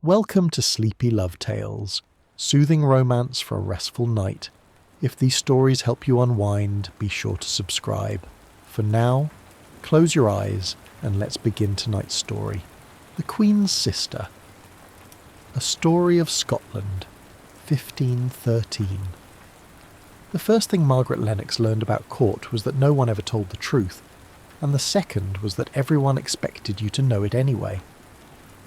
Welcome to Sleepy Love Tales, soothing romance for a restful night. If these stories help you unwind, be sure to subscribe. For now, close your eyes and let's begin tonight's story. The Queen's Sister. A Story of Scotland, 1513. The first thing Margaret Lennox learned about court was that no one ever told the truth, and the second was that everyone expected you to know it anyway.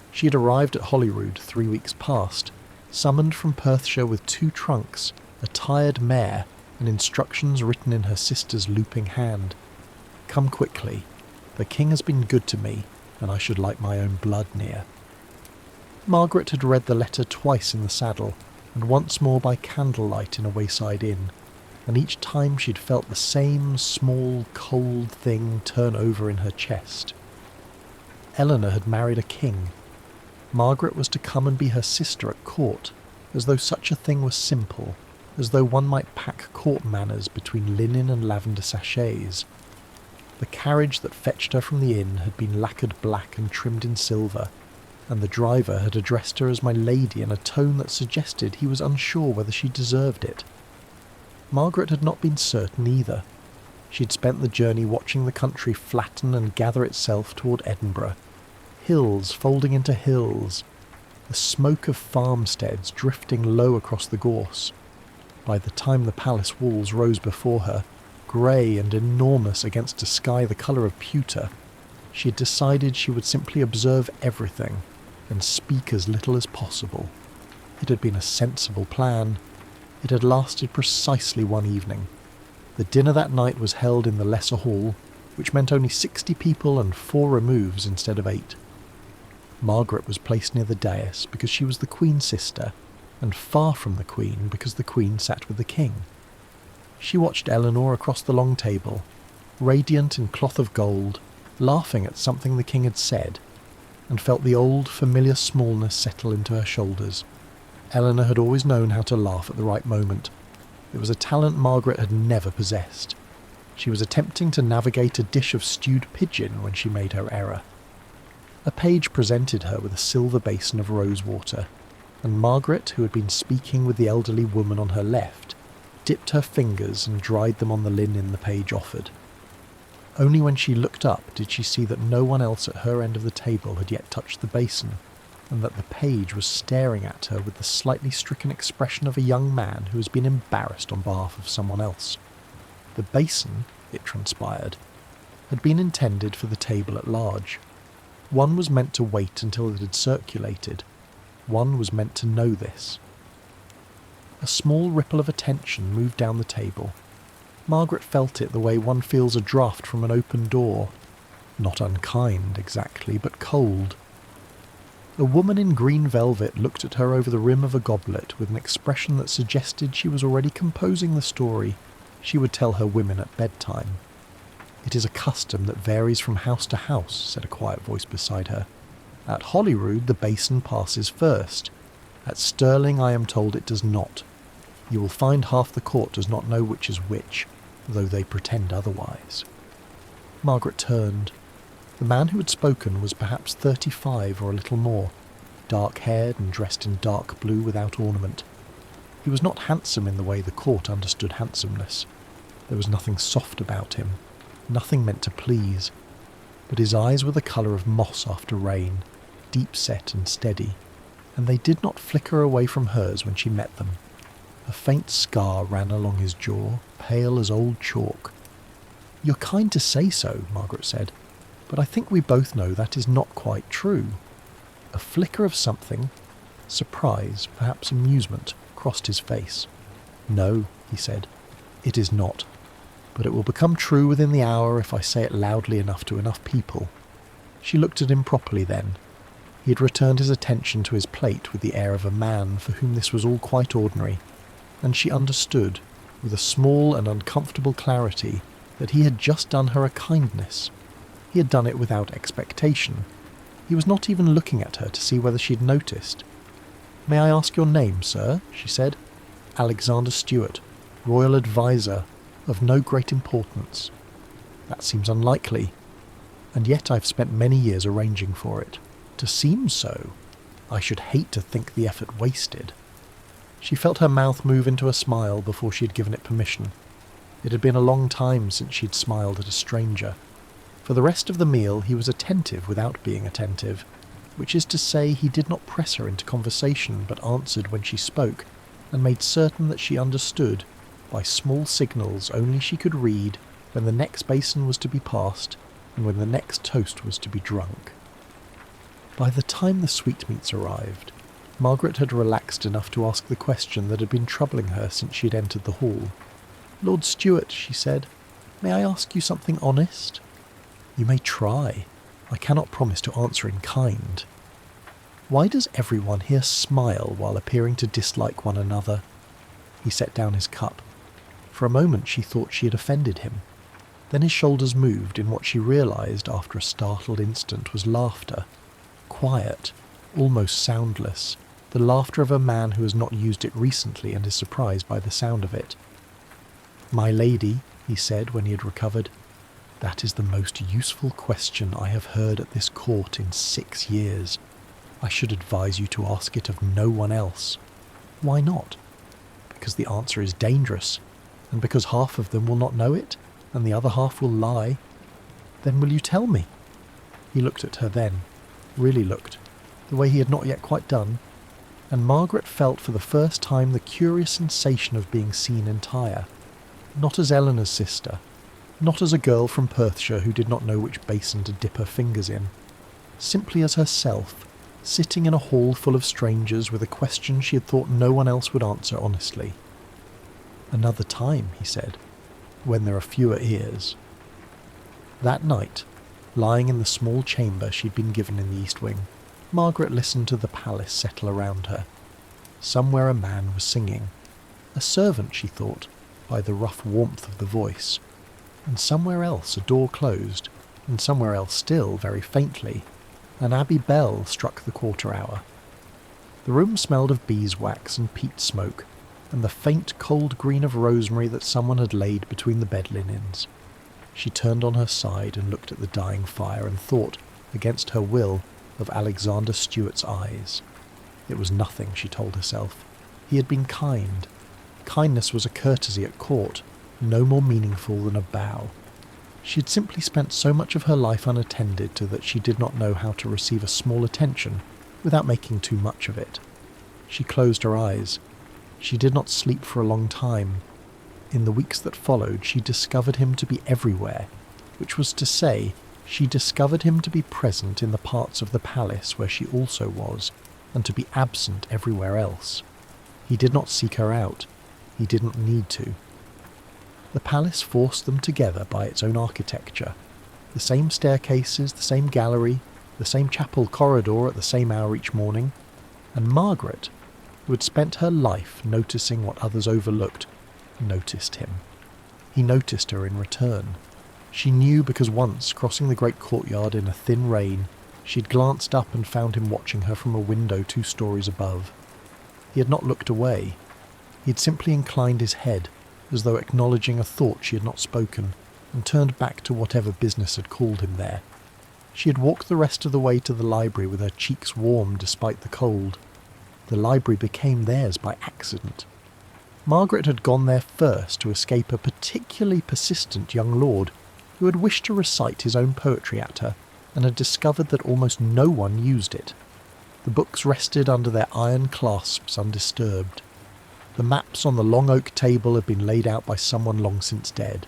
She had arrived at Holyrood 3 weeks past, summoned from Perthshire with 2 trunks, a tired mare, and instructions written in her sister's looping hand. "Come quickly. The king has been good to me, and I should like my own blood near." Margaret had read the letter twice in the saddle, and once more by candlelight in a wayside inn, and each time she'd felt the same small, cold thing turn over in her chest. Eleanor had married a king. Margaret was to come and be her sister at court, as though such a thing was simple, as though one might pack court manners between linen and lavender sachets. The carriage that fetched her from the inn had been lacquered black and trimmed in silver, and the driver had addressed her as my lady in a tone that suggested he was unsure whether she deserved it. Margaret had not been certain either. She had spent the journey watching the country flatten and gather itself toward Edinburgh, hills folding into hills, the smoke of farmsteads drifting low across the gorse. By the time the palace walls rose before her, grey and enormous against a sky the colour of pewter, she had decided she would simply observe everything and speak as little as possible. It had been a sensible plan. It had lasted precisely one evening. The dinner that night was held in the lesser hall, which meant only 60 people and 4 removes instead of 8. Margaret was placed near the dais because she was the Queen's sister, and far from the Queen because the Queen sat with the King. She watched Eleanor across the long table, radiant in cloth of gold, laughing at something the King had said, and felt the old, familiar smallness settle into her shoulders. Eleanor had always known how to laugh at the right moment. It was a talent Margaret had never possessed. She was attempting to navigate a dish of stewed pigeon when she made her error. A page presented her with a silver basin of rose water, and Margaret, who had been speaking with the elderly woman on her left, dipped her fingers and dried them on the linen the page offered. Only when she looked up did she see that no one else at her end of the table had yet touched the basin, and that the page was staring at her with the slightly stricken expression of a young man who has been embarrassed on behalf of someone else. The basin, it transpired, had been intended for the table at large. One was meant to wait until it had circulated. One was meant to know this. A small ripple of attention moved down the table. Margaret felt it the way one feels a draught from an open door. Not unkind, exactly, but cold. A woman in green velvet looked at her over the rim of a goblet with an expression that suggested she was already composing the story she would tell her women at bedtime. "It is a custom that varies from house to house," said a quiet voice beside her. "At Holyrood the basin passes first. At Stirling I am told it does not. You will find half the court does not know which is which, though they pretend otherwise." Margaret turned. The man who had spoken was perhaps 35 or a little more, dark-haired and dressed in dark blue without ornament. He was not handsome in the way the court understood handsomeness. There was nothing soft about him, nothing meant to please, but his eyes were the colour of moss after rain, deep-set and steady, and they did not flicker away from hers when she met them. A faint scar ran along his jaw, pale as old chalk. "You're kind to say so," Margaret said, "but I think we both know that is not quite true." A flicker of something, surprise, perhaps amusement, crossed his face. "No," he said, "it is not. But it will become true within the hour if I say it loudly enough to enough people." She looked at him properly then. He had returned his attention to his plate with the air of a man for whom this was all quite ordinary, and she understood, with a small and uncomfortable clarity, that he had just done her a kindness. He had done it without expectation. He was not even looking at her to see whether she had noticed. "May I ask your name, sir?" she said. "Alexander Stewart, royal adviser, of no great importance." "That seems unlikely, and yet I've spent many years arranging for it." "To seem so." I should hate to think the effort wasted. She felt her mouth move into a smile before she had given it permission. It had been a long time since she had smiled at a stranger. For the rest of the meal he was attentive without being attentive, which is to say he did not press her into conversation but answered when she spoke, and made certain that she understood, by small signals only she could read, when the next basin was to be passed and when the next toast was to be drunk. By the time the sweetmeats arrived, Margaret had relaxed enough to ask the question that had been troubling her since she had entered the hall. "Lord Stewart," she said, "may I ask you something honest?" "You may try. I cannot promise to answer in kind." "Why does everyone here smile while appearing to dislike one another?" He set down his cup. For a moment she thought she had offended him. Then his shoulders moved in what she realized after a startled instant was laughter. Quiet, almost soundless, the laughter of a man who has not used it recently and is surprised by the sound of it. "My lady," he said when he had recovered, "that is the most useful question I have heard at this court in 6 years. I should advise you to ask it of no one else." "Why not?" "Because the answer is dangerous, and because half of them will not know it, and the other half will lie." "Then will you tell me?" He looked at her then, really looked, the way he had not yet quite done, and Margaret felt for the first time the curious sensation of being seen entire, not as Eleanor's sister, not as a girl from Perthshire who did not know which basin to dip her fingers in, simply as herself, sitting in a hall full of strangers with a question she had thought no one else would answer honestly. "Another time," he said, "when there are fewer ears." That night, lying in the small chamber she'd been given in the East Wing, Margaret listened to the palace settle around her. Somewhere a man was singing. A servant, she thought, by the rough warmth of the voice. And somewhere else a door closed, and somewhere else still, very faintly, an abbey bell struck the quarter hour. The room smelled of beeswax and peat smoke, and the faint cold green of rosemary that someone had laid between the bed linens. She turned on her side and looked at the dying fire and thought, against her will, of Alexander Stewart's eyes. It was nothing, she told herself. He had been kind. Kindness was a courtesy at court, no more meaningful than a bow. She had simply spent so much of her life unattended to that she did not know how to receive a small attention without making too much of it. She closed her eyes. She did not sleep for a long time. In the weeks that followed, she discovered him to be everywhere, which was to say, she discovered him to be present in the parts of the palace where she also was, and to be absent everywhere else. He did not seek her out. He didn't need to. The palace forced them together by its own architecture. The same staircases, the same gallery, the same chapel corridor at the same hour each morning, and Margaret, who had spent her life noticing what others overlooked, noticed him. He noticed her in return. She knew because once, crossing the great courtyard in a thin rain, she had glanced up and found him watching her from a window 2 stories above. He had not looked away. He had simply inclined his head, as though acknowledging a thought she had not spoken, and turned back to whatever business had called him there. She had walked the rest of the way to the library with her cheeks warm despite the cold. The library became theirs by accident. Margaret had gone there first to escape a particularly persistent young lord who had wished to recite his own poetry at her and had discovered that almost no one used it. The books rested under their iron clasps undisturbed. The maps on the long oak table had been laid out by someone long since dead.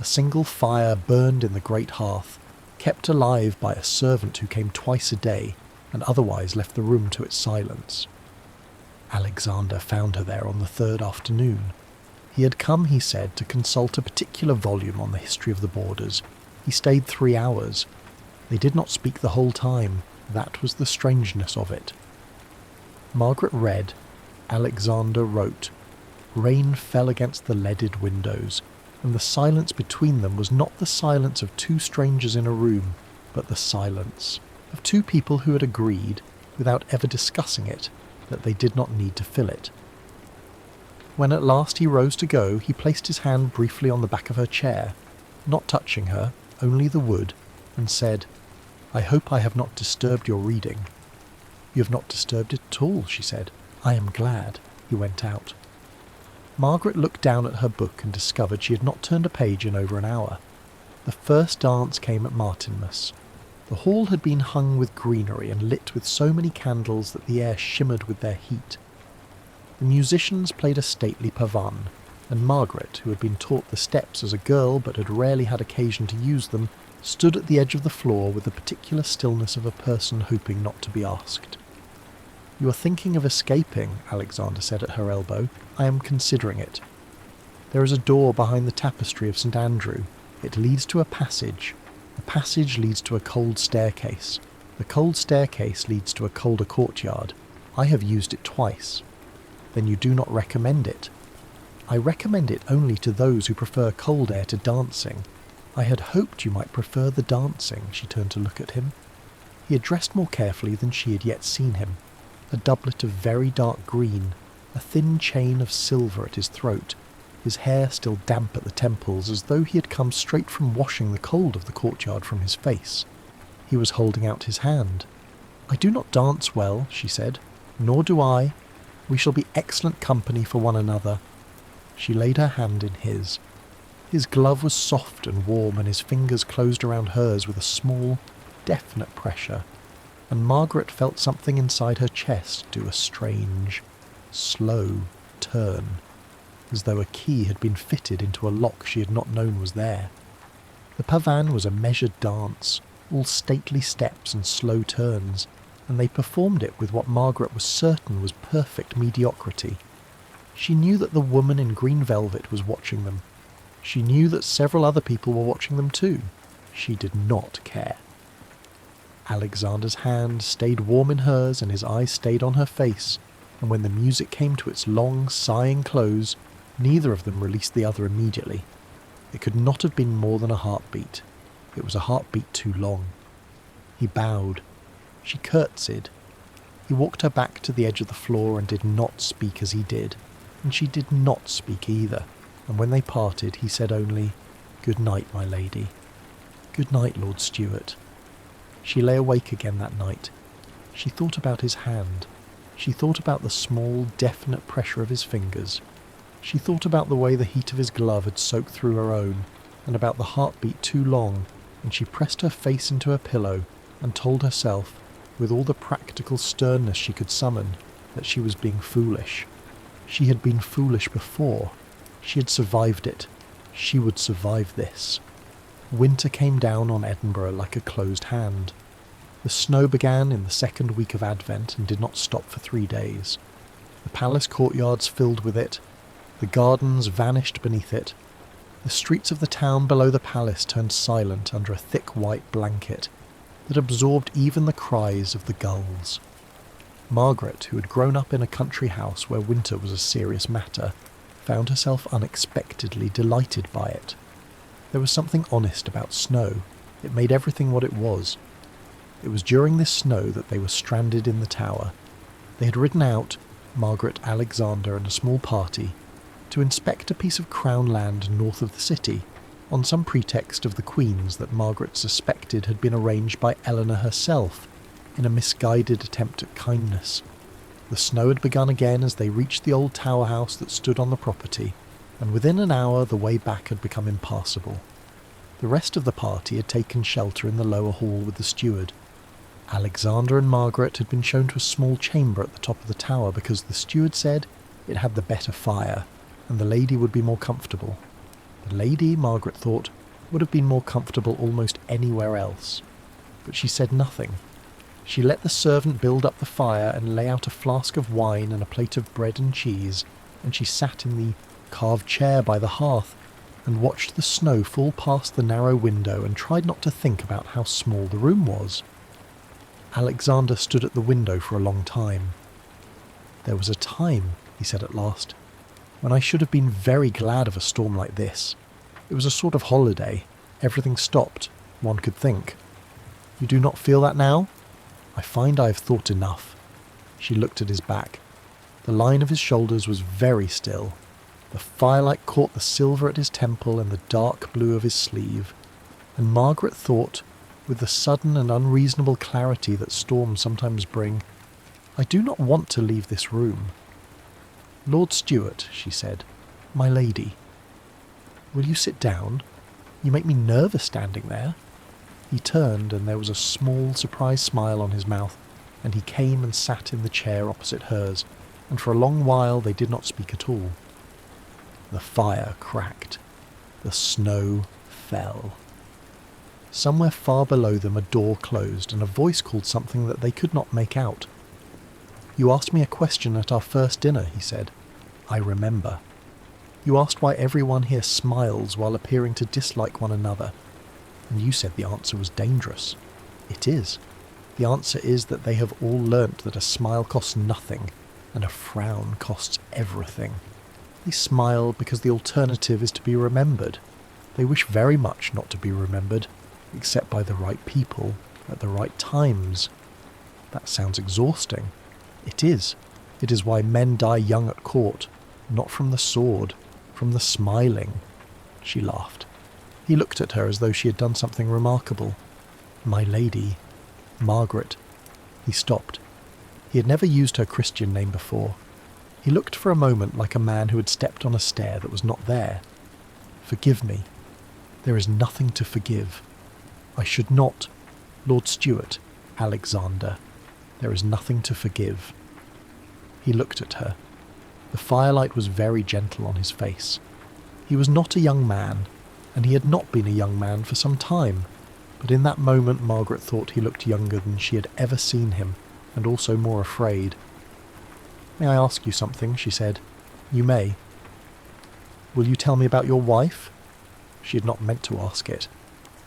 A single fire burned in the great hearth, kept alive by a servant who came twice a day and otherwise left the room to its silence. Alexander found her there on the 3rd afternoon. He had come, he said, to consult a particular volume on the history of the borders. He stayed 3 hours. They did not speak the whole time. That was the strangeness of it. Margaret read. Alexander wrote. Rain fell against the leaded windows, and the silence between them was not the silence of 2 strangers in a room, but the silence of 2 people who had agreed, without ever discussing it, that they did not need to fill it. When at last he rose to go, he placed his hand briefly on the back of her chair, not touching her, only the wood, and said, "I hope I have not disturbed your reading." "You have not disturbed it at all," she said. "I am glad." He went out. Margaret looked down at her book and discovered she had not turned a page in over an hour. The first dance came at Martinmas. The hall had been hung with greenery and lit with so many candles that the air shimmered with their heat. The musicians played a stately pavane, and Margaret, who had been taught the steps as a girl but had rarely had occasion to use them, stood at the edge of the floor with the particular stillness of a person hoping not to be asked. "You are thinking of escaping," Alexander said at her elbow. "I am considering it. There is a door behind the tapestry of St. Andrew. It leads to a passage. The passage leads to a cold staircase. The cold staircase leads to a colder courtyard. I have used it twice." "Then you do not recommend it?" "I recommend it only to those who prefer cold air to dancing." "I had hoped you might prefer the dancing." She turned to look at him. He had dressed more carefully than she had yet seen him. A doublet of very dark green, a thin chain of silver at his throat, his hair still damp at the temples, as though he had come straight from washing the cold of the courtyard from his face. He was holding out his hand. "I do not dance well," she said. "Nor do I. We shall be excellent company for one another." She laid her hand in his. His glove was soft and warm, and his fingers closed around hers with a small, definite pressure, and Margaret felt something inside her chest do a strange, slow turn, as though a key had been fitted into a lock she had not known was there. The pavane was a measured dance, all stately steps and slow turns, and they performed it with what Margaret was certain was perfect mediocrity. She knew that the woman in green velvet was watching them. She knew that several other people were watching them too. She did not care. Alexander's hand stayed warm in hers and his eyes stayed on her face, and when the music came to its long, sighing close, neither of them released the other immediately. It could not have been more than a heartbeat. It was a heartbeat too long. He bowed. She curtsied. He walked her back to the edge of the floor and did not speak as he did, and she did not speak either, and when they parted he said only, "Good night, my lady." "Good night, Lord Stewart." She lay awake again that night. She thought about his hand. She thought about the small, definite pressure of his fingers. She thought about the way the heat of his glove had soaked through her own, and about the heartbeat too long, and she pressed her face into her pillow and told herself, with all the practical sternness she could summon, that she was being foolish. She had been foolish before. She had survived it. She would survive this. Winter came down on Edinburgh like a closed hand. The snow began in the second week of Advent and did not stop for 3 days. The palace courtyards filled with it. The gardens vanished beneath it. The streets of the town below the palace turned silent under a thick white blanket that absorbed even the cries of the gulls. Margaret, who had grown up in a country house where winter was a serious matter, found herself unexpectedly delighted by it. There was something honest about snow. It made everything what it was. It was during this snow that they were stranded in the tower. They had ridden out, Margaret, Alexander and a small party, to inspect a piece of crown land north of the city, on some pretext of the Queen's that Margaret suspected had been arranged by Eleanor herself in a misguided attempt at kindness. The snow had begun again as they reached the old tower house that stood on the property, and within an hour the way back had become impassable. The rest of the party had taken shelter in the lower hall with the steward. Alexander and Margaret had been shown to a small chamber at the top of the tower because the steward said it had the better fire, and the lady would be more comfortable. The lady, Margaret thought, would have been more comfortable almost anywhere else. But she said nothing. She let the servant build up the fire and lay out a flask of wine and a plate of bread and cheese, and she sat in the carved chair by the hearth and watched the snow fall past the narrow window and tried not to think about how small the room was. Alexander stood at the window for a long time. "There was a time," he said at last, "when I should have been very glad of a storm like this. It was a sort of holiday. Everything stopped, one could think. You do not feel that now? I find I have thought enough." She looked at his back. The line of his shoulders was very still. The firelight caught the silver at his temple and the dark blue of his sleeve, and Margaret thought, with the sudden and unreasonable clarity that storms sometimes bring, I do not want to leave this room. Lord Stewart, she said. My lady. Will you sit down? You make me nervous standing there. He turned, and there was a small, surprised smile on his mouth, and he came and sat in the chair opposite hers, and for a long while they did not speak at all. The fire cracked. The snow fell. Somewhere far below them a door closed, and a voice called something that they could not make out. You asked me a question at our first dinner, he said. I remember. You asked why everyone here smiles while appearing to dislike one another, and you said the answer was dangerous. It is. The answer is that they have all learnt that a smile costs nothing, and a frown costs everything. They smile because the alternative is to be remembered. They wish very much not to be remembered, except by the right people, at the right times. That sounds exhausting. It is. It is why men die young at court, not from the sword, from the smiling. She laughed. He looked at her as though she had done something remarkable. My lady. Margaret. He stopped. He had never used her Christian name before. He looked for a moment like a man who had stepped on a stair that was not there. Forgive me. There is nothing to forgive. I should not. Lord Stewart. Alexander. There is nothing to forgive. He looked at her. The firelight was very gentle on his face. He was not a young man, and he had not been a young man for some time, but in that moment Margaret thought he looked younger than she had ever seen him, and also more afraid. May I ask you something? She said. You may. Will you tell me about your wife? She had not meant to ask it.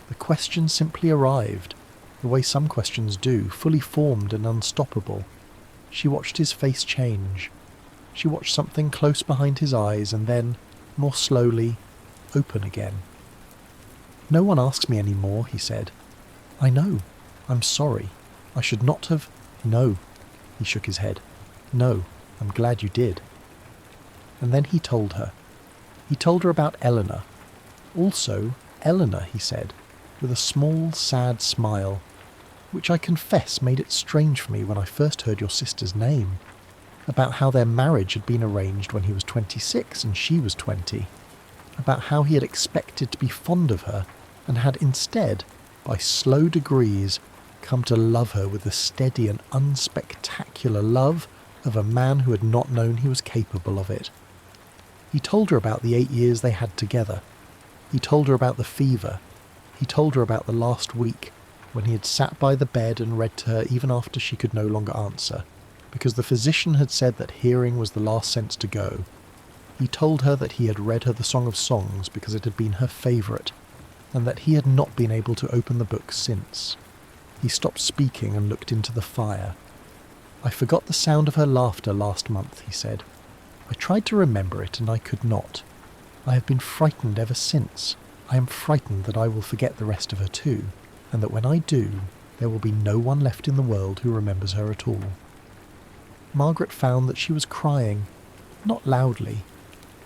The question simply arrived, the way some questions do, fully formed and unstoppable. She watched his face change. She watched something close behind his eyes and then, more slowly, open again. No one asks me any more, he said. I know. I'm sorry. I should not have... No. He shook his head. No, I'm glad you did. And then he told her. He told her about Eleanor. Also, Eleanor, he said, with a small, sad smile, which I confess made it strange for me when I first heard your sister's name, about how their marriage had been arranged when he was 26 and she was 20, about how he had expected to be fond of her and had instead, by slow degrees, come to love her with the steady and unspectacular love of a man who had not known he was capable of it. He told her about the 8 years they had together. He told her about the fever. He told her about the last week, when he had sat by the bed and read to her even after she could no longer answer, because the physician had said that hearing was the last sense to go. He told her that he had read her the Song of Songs because it had been her favourite, and that he had not been able to open the book since. He stopped speaking and looked into the fire. I forgot the sound of her laughter last month, he said. I tried to remember it, and I could not. I have been frightened ever since. I am frightened that I will forget the rest of her too, and that when I do, there will be no one left in the world who remembers her at all. Margaret found that she was crying, not loudly,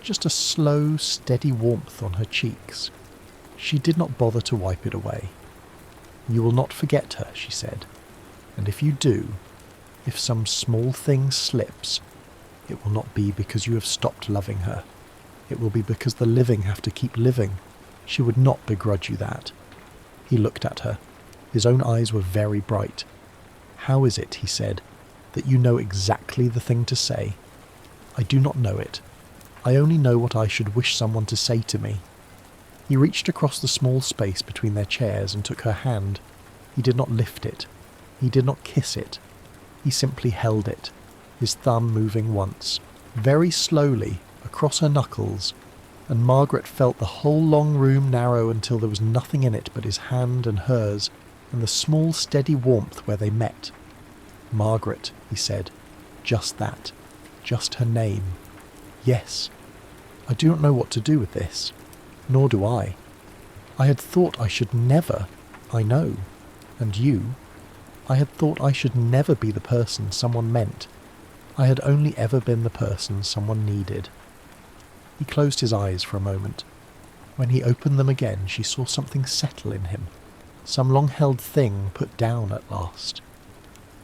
just a slow, steady warmth on her cheeks. She did not bother to wipe it away. You will not forget her, she said, and if you do, if some small thing slips, it will not be because you have stopped loving her. It will be because the living have to keep living. She would not begrudge you that. He looked at her. His own eyes were very bright. How is it, he said, that you know exactly the thing to say? I do not know it. I only know what I should wish someone to say to me. He reached across the small space between their chairs and took her hand. He did not lift it. He did not kiss it. He simply held it, his thumb moving once, very slowly, across her knuckles, and Margaret felt the whole long room narrow until there was nothing in it but his hand and hers, and the small steady warmth where they met. Margaret, he said, just that, just her name. Yes, I do not know what to do with this, nor do I. I had thought I should never, I know, and you, I had thought I should never be the person someone meant. I had only ever been the person someone needed. He closed his eyes for a moment. When he opened them again, she saw something settle in him, some long-held thing put down at last.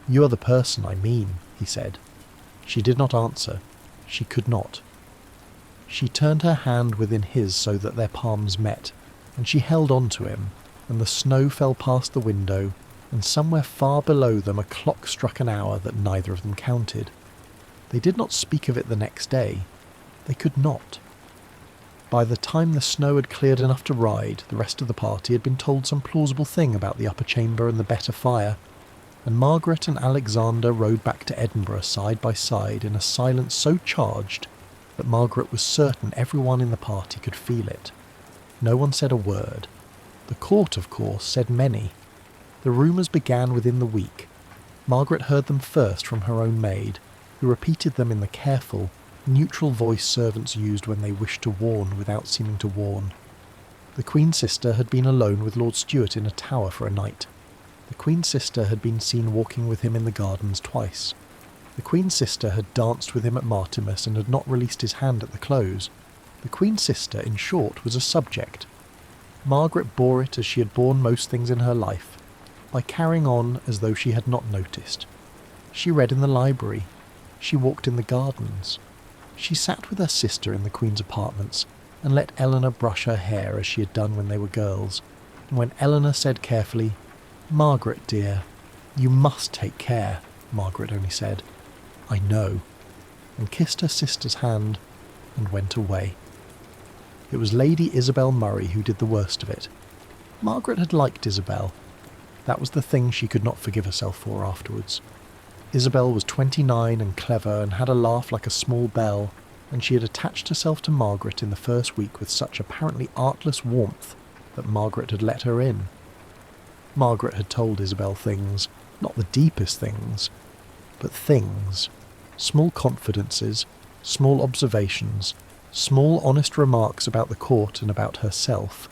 You are the person I mean, he said. She did not answer. She could not. She turned her hand within his so that their palms met, and she held on to him, and the snow fell past the window, and somewhere far below them a clock struck an hour that neither of them counted. They did not speak of it the next day. They could not. By the time the snow had cleared enough to ride, the rest of the party had been told some plausible thing about the upper chamber and the better fire, and Margaret and Alexander rode back to Edinburgh side by side in a silence so charged that Margaret was certain everyone in the party could feel it. No one said a word. The court, of course, said many. The rumours began within the week. Margaret heard them first from her own maid, who repeated them in the careful, neutral voice servants used when they wished to warn without seeming to warn. The Queen's sister had been alone with Lord Stewart in a tower for a night. The Queen's sister had been seen walking with him in the gardens twice. The Queen's sister had danced with him at Martimas and had not released his hand at the close. The Queen's sister, in short, was a subject. Margaret bore it as she had borne most things in her life, by carrying on as though she had not noticed. She read in the library. She walked in the gardens. She sat with her sister in the Queen's apartments and let Eleanor brush her hair as she had done when they were girls, and when Eleanor said carefully, "Margaret, dear, you must take care," Margaret only said, "I know," and kissed her sister's hand and went away. It was Lady Isabel Murray who did the worst of it. Margaret had liked Isabel. That was the thing she could not forgive herself for afterwards. Isabel was 29 and clever and had a laugh like a small bell, and she had attached herself to Margaret in the first week with such apparently artless warmth that Margaret had let her in. Margaret had told Isabel things, not the deepest things, but things, small confidences, small observations, small honest remarks about the court and about herself,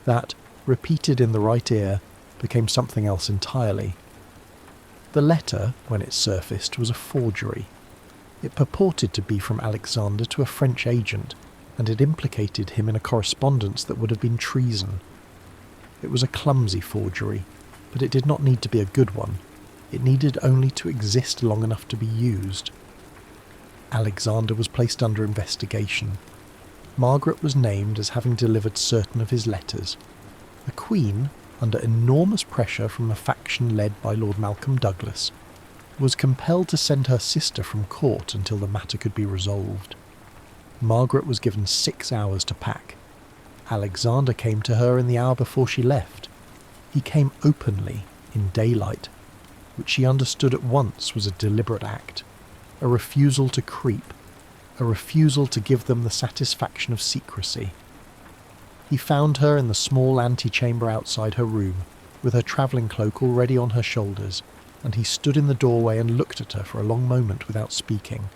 that, repeated in the right ear, became something else entirely. The letter, when it surfaced, was a forgery. It purported to be from Alexander to a French agent, and it implicated him in a correspondence that would have been treason. It was a clumsy forgery, but it did not need to be a good one. It needed only to exist long enough to be used. Alexander was placed under investigation. Margaret was named as having delivered certain of his letters. The Queen, under enormous pressure from a faction led by Lord Malcolm Douglas, was compelled to send her sister from court until the matter could be resolved. Margaret was given 6 hours to pack. Alexander came to her in the hour before she left. He came openly, in daylight, which she understood at once was a deliberate act, a refusal to creep, a refusal to give them the satisfaction of secrecy. He found her in the small antechamber outside her room, with her travelling cloak already on her shoulders, and he stood in the doorway and looked at her for a long moment without speaking.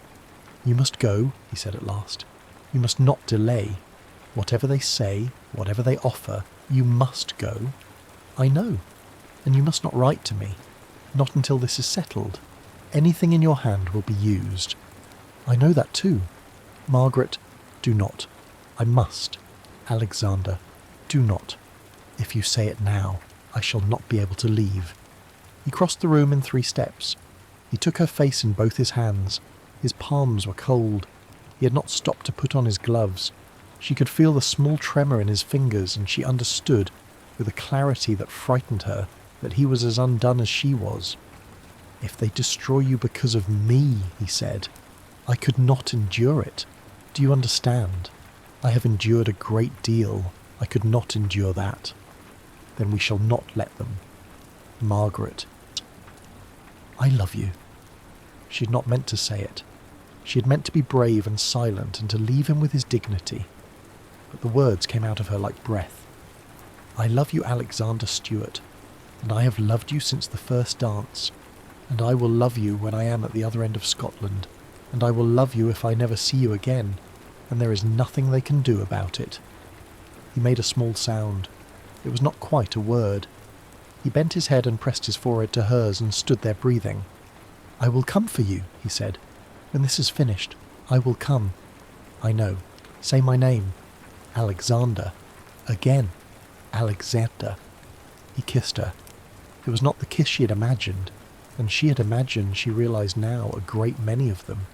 "You must go," he said at last. "You must not delay. Whatever they say, whatever they offer, you must go. I know. And you must not write to me. Not until this is settled. Anything in your hand will be used." "I know that too." "Margaret, do not. I must. Alexander, do not. If you say it now, I shall not be able to leave." He crossed the room in 3 steps. He took her face in both his hands. His palms were cold. He had not stopped to put on his gloves. She could feel the small tremor in his fingers, and she understood, with a clarity that frightened her, that he was as undone as she was. "If they destroy you because of me," he said, "I could not endure it. Do you understand? I have endured a great deal. I could not endure that. Then we shall not let them. Margaret, I love you." She had not meant to say it. She had meant to be brave and silent and to leave him with his dignity. But the words came out of her like breath. "I love you, Alexander Stewart, and I have loved you since the first dance, and I will love you when I am at the other end of Scotland, and I will love you if I never see you again, and there is nothing they can do about it." He made a small sound. It was not quite a word. He bent his head and pressed his forehead to hers and stood there breathing. "I will come for you," he said. "When this is finished, I will come. I know. Say my name. Alexander. Again. Alexander." He kissed her. It was not the kiss she had imagined. and she had imagined, she realized now, a great many of them.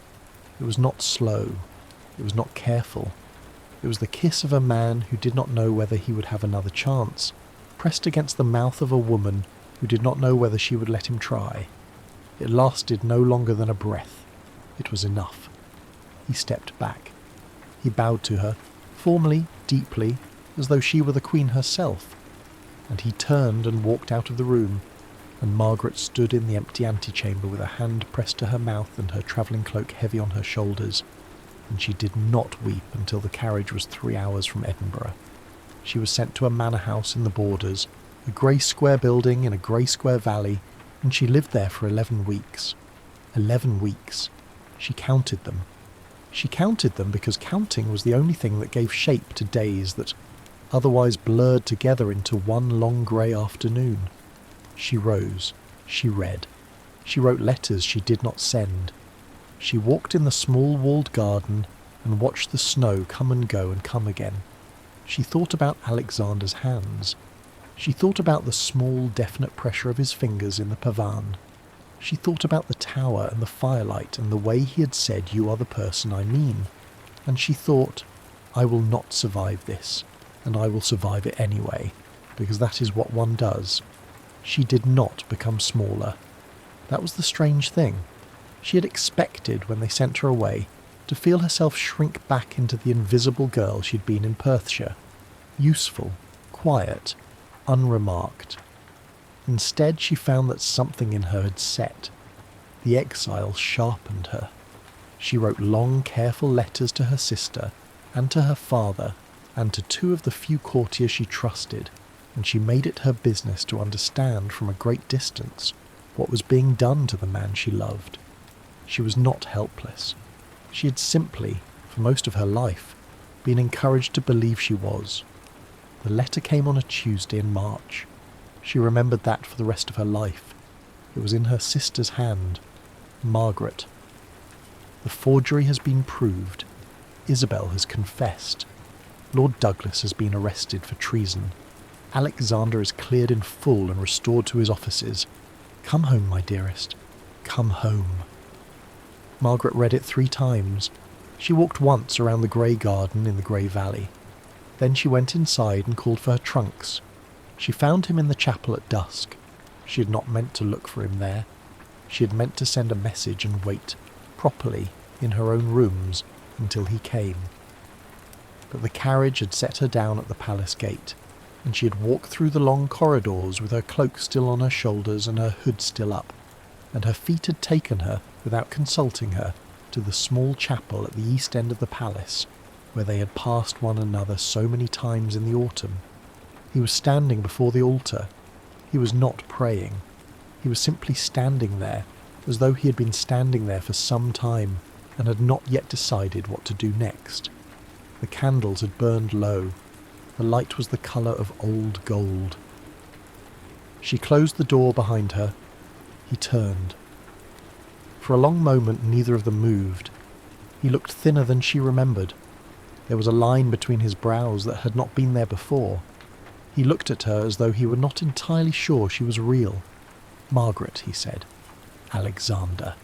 It was not slow. It was not careful. It was the kiss of a man who did not know whether he would have another chance, pressed against the mouth of a woman who did not know whether she would let him try. It lasted no longer than a breath. It was enough. He stepped back. He bowed to her, formally, deeply, as though she were the queen herself. And he turned and walked out of the room, and Margaret stood in the empty antechamber with a hand pressed to her mouth and her travelling cloak heavy on her shoulders, and she did not weep until the carriage was 3 hours from Edinburgh. She was sent to a manor house in the Borders, a grey square building in a grey square valley, and she lived there for 11 weeks. 11 weeks. She counted them. She counted them because counting was the only thing that gave shape to days that otherwise blurred together into one long grey afternoon. She rose. She read. She wrote letters she did not send. She walked in the small walled garden and watched the snow come and go and come again. She thought about Alexander's hands. She thought about the small, definite pressure of his fingers in the pavan. She thought about the tower and the firelight and the way he had said, "You are the person I mean." And she thought, "I will not survive this, and I will survive it anyway, because that is what one does." She did not become smaller. That was the strange thing. She had expected, when they sent her away, to feel herself shrink back into the invisible girl she'd been in Perthshire. Useful, quiet, unremarked. Instead, she found that something in her had set. The exile sharpened her. She wrote long, careful letters to her sister, and to her father, and to 2 of the few courtiers she trusted, and she made it her business to understand from a great distance what was being done to the man she loved. She was not helpless. She had simply, for most of her life, been encouraged to believe she was. The letter came on a Tuesday in March. She remembered that for the rest of her life. It was in her sister's hand. Margaret. The forgery has been proved. Isabel has confessed. Lord Douglas has been arrested for treason. Alexander is cleared in full and restored to his offices. Come home, my dearest. Come home. Margaret read it 3 times. She walked once around the grey garden in the grey valley. Then she went inside and called for her trunks. She found him in the chapel at dusk. She had not meant to look for him there. She had meant to send a message and wait, properly, in her own rooms, until he came. But the carriage had set her down at the palace gate, and she had walked through the long corridors with her cloak still on her shoulders and her hood still up, and her feet had taken her, without consulting her, to the small chapel at the east end of the palace, where they had passed one another so many times in the autumn. He was standing before the altar. He was not praying. He was simply standing there, as though he had been standing there for some time, and had not yet decided what to do next. The candles had burned low. The light was the colour of old gold. She closed the door behind her. He turned. For a long moment neither of them moved. He looked thinner than she remembered. There was a line between his brows that had not been there before. He looked at her as though he were not entirely sure she was real. "Margaret," he said. "Alexander."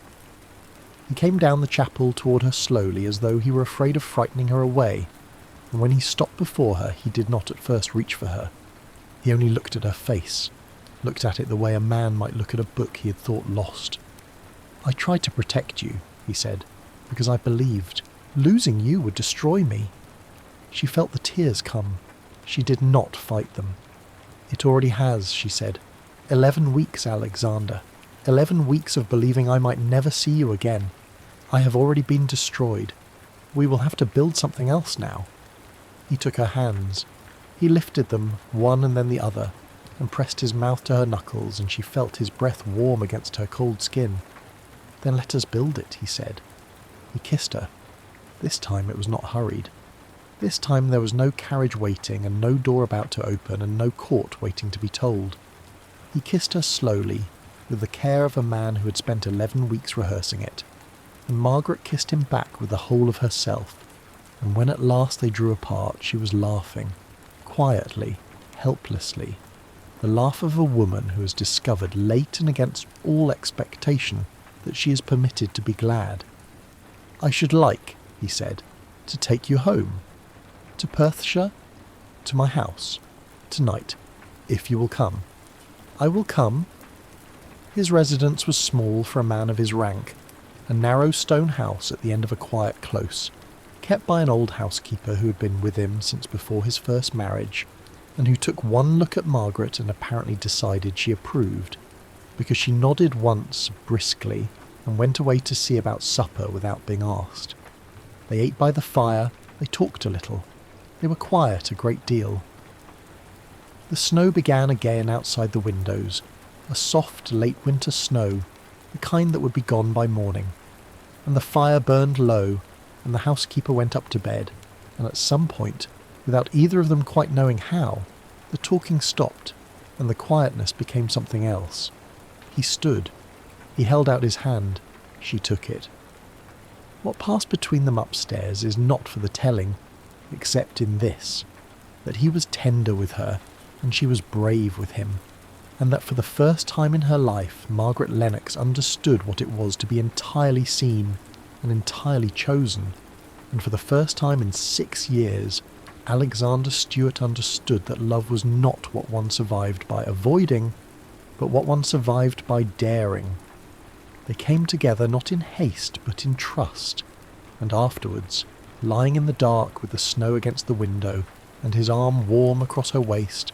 He came down the chapel toward her slowly, as though he were afraid of frightening her away, and when he stopped before her he did not at first reach for her. He only looked at her face, looked at it the way a man might look at a book he had thought lost. "I tried to protect you," he said, "because I believed. Losing you would destroy me." She felt the tears come. She did not fight them. "It already has," she said. 11 weeks, Alexander. 11 weeks of believing I might never see you again. I have already been destroyed. We will have to build something else now." He took her hands. He lifted them, one and then the other, and pressed his mouth to her knuckles, and she felt his breath warm against her cold skin. "Then let us build it," he said. He kissed her. This time it was not hurried. This time there was no carriage waiting, and no door about to open, and no court waiting to be told. He kissed her slowly, with the care of a man who had spent 11 weeks rehearsing it, and Margaret kissed him back with the whole of herself, and when at last they drew apart she was laughing, quietly, helplessly. the laugh of a woman who has discovered late and against all expectation that she is permitted to be glad. "I should like," he said, "to take you home. To Perthshire? To my house. Tonight, if you will come." "I will come." His residence was small for a man of his rank, a narrow stone house at the end of a quiet close, kept by an old housekeeper who had been with him since before his first marriage, and who took one look at Margaret and apparently decided she approved, because she nodded once briskly and went away to see about supper without being asked. They ate by the fire, they talked a little, they were quiet a great deal. The snow began again outside the windows, a soft late winter snow, the kind that would be gone by morning, and the fire burned low, and the housekeeper went up to bed, and at some point, without either of them quite knowing how, the talking stopped, and the quietness became something else. He stood. He held out his hand. She took it. What passed between them upstairs is not for the telling, except in this, that he was tender with her, and she was brave with him, and that for the first time in her life Margaret Lennox understood what it was to be entirely seen and entirely chosen, and for the first time in 6 years Alexander Stewart understood that love was not what one survived by avoiding, but what one survived by daring. They came together not in haste but in trust, and afterwards, lying in the dark with the snow against the window and his arm warm across her waist,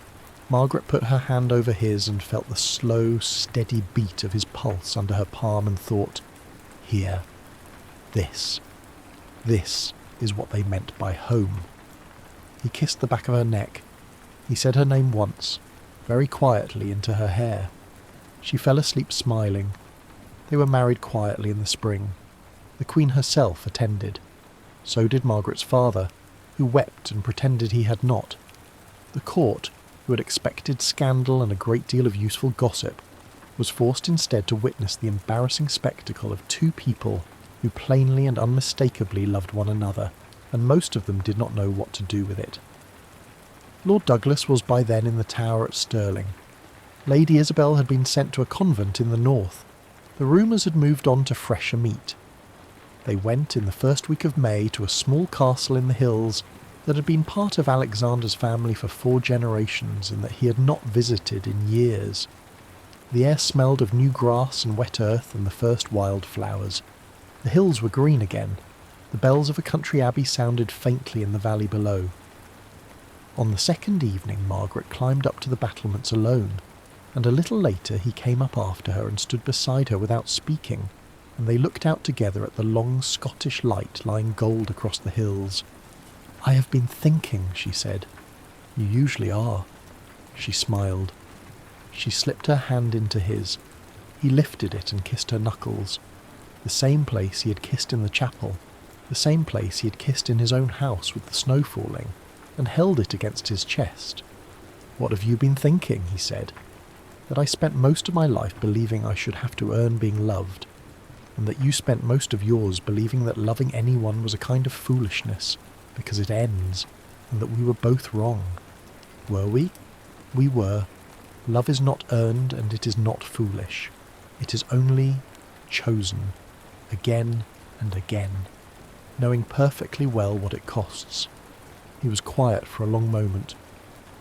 Margaret put her hand over his and felt the slow, steady beat of his pulse under her palm and thought, "Here. This is what they meant by home." He kissed the back of her neck. He said her name once, very quietly, into her hair. She fell asleep smiling. They were married quietly in the spring. The Queen herself attended. So did Margaret's father, who wept and pretended he had not. The court, who had expected scandal and a great deal of useful gossip, was forced instead to witness the embarrassing spectacle of two people who plainly and unmistakably loved one another, and most of them did not know what to do with it. Lord Douglas was by then in the Tower at Stirling. Lady Isabel had been sent to a convent in the north. The rumours had moved on to fresher meat. They went in the first week of May to a small castle in the hills that had been part of Alexander's family for 4 generations and that he had not visited in years. The air smelled of new grass and wet earth and the first wildflowers. The hills were green again. The bells of a country abbey sounded faintly in the valley below. On the second evening Margaret climbed up to the battlements alone, and a little later he came up after her and stood beside her without speaking, and they looked out together at the long Scottish light lying gold across the hills. "I have been thinking," she said. "You usually are." She smiled. She slipped her hand into his. He lifted it and kissed her knuckles. The same place he had kissed in the chapel, the same place he had kissed in his own house with the snow falling, and held it against his chest. "What have you been thinking?" he said. "That I spent most of my life believing I should have to earn being loved, and that you spent most of yours believing that loving anyone was a kind of foolishness, because it ends, and that we were both wrong. Were we? We were. Love is not earned, and it is not foolish. It is only chosen, again and again, knowing perfectly well what it costs." He was quiet for a long moment.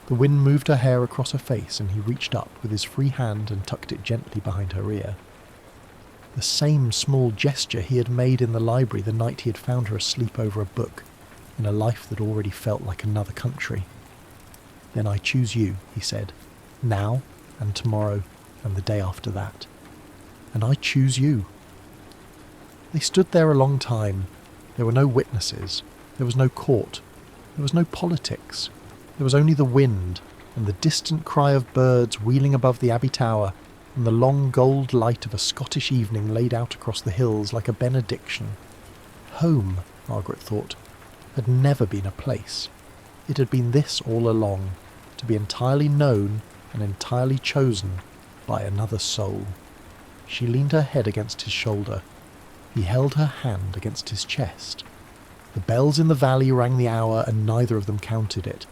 The wind moved her hair across her face, and he reached up with his free hand and tucked it gently behind her ear. The same small gesture he had made in the library the night he had found her asleep over a book, in a life that already felt like another country. "Then I choose you," he said, "now and tomorrow and the day after that. And I choose you." They stood there a long time. There were no witnesses. There was no court. There was no politics. There was only the wind, and the distant cry of birds wheeling above the Abbey Tower, and the long gold light of a Scottish evening laid out across the hills like a benediction. Home, Margaret thought, had never been a place. It had been this all along, to be entirely known and entirely chosen by another soul. She leaned her head against his shoulder. He held her hand against his chest. The bells in the valley rang the hour, and neither of them counted it.